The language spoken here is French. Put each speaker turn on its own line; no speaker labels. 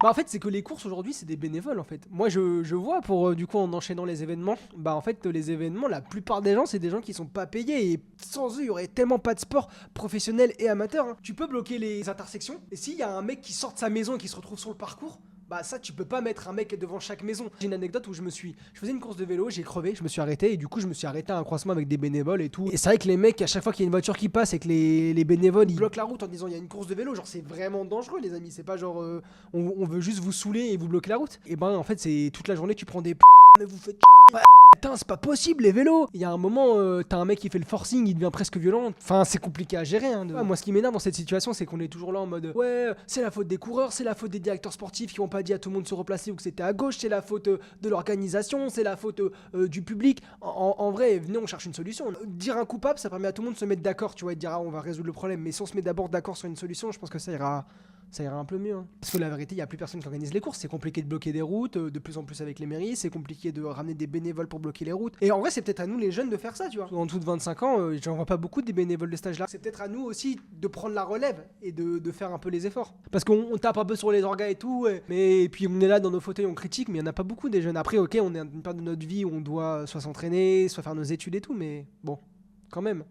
Bah, en fait, c'est que les courses aujourd'hui, c'est des bénévoles en fait. Moi, je vois pour du coup en enchaînant les événements, bah en fait, les événements, la plupart des gens, c'est des gens qui sont pas payés et sans eux, il y aurait tellement pas de sport professionnel et amateur, hein. Tu peux bloquer les intersections et s'il y a un mec qui sort de sa maison et qui se retrouve sur le parcours, bah ça, tu peux pas mettre un mec devant chaque maison. J'ai une anecdote où je faisais une course de vélo, j'ai crevé, je me suis arrêté et du coup, je me suis arrêté à un croisement avec des bénévoles et tout. Et c'est vrai que les mecs, à chaque fois qu'il y a une voiture qui passe et que les bénévoles ils bloquent la route en disant il y a une course de vélo, genre c'est vraiment dangereux, les amis. C'est pas genre on veut juste vous saouler et vous bloquer la route. Et ben en fait, c'est toute la journée tu prends des mais vous faites putain, c'est pas possible les vélos. Il y a un moment, t'as un mec qui fait le forcing, il devient presque violent. Enfin, c'est compliqué à gérer, hein. Ouais, moi, ce qui m'énerve dans cette situation, c'est qu'on est toujours là en mode ouais, c'est la faute des coureurs, c'est la faute des directeurs sportifs qui ont pas dit à tout le monde de se replacer ou que c'était à gauche, c'est la faute de l'organisation, c'est la faute du public. En vrai, venez, on cherche une solution. Dire un coupable, ça permet à tout le monde de se mettre d'accord, tu vois, et de dire ah, on va résoudre le problème. Mais si on se met d'abord d'accord sur une solution, je pense que ça ira un peu mieux, hein. Parce que la vérité, il n'y a plus personne qui organise les courses. C'est compliqué de bloquer des routes, de plus en plus avec les mairies. C'est compliqué de ramener des bénévoles pour bloquer les routes. Et en vrai, c'est peut-être à nous, les jeunes, de faire ça, tu vois. En dessous de 25 ans, j'en vois pas beaucoup des bénévoles de stage là. C'est peut-être à nous aussi de prendre la relève et de faire un peu les efforts. Parce qu'on tape un peu sur les orgas et tout. Mais et puis on est là dans nos fauteuils, on critique, mais il n'y en a pas beaucoup des jeunes. Après, ok, on est à une période de notre vie où on doit soit s'entraîner, soit faire nos études et tout. Mais bon, quand même.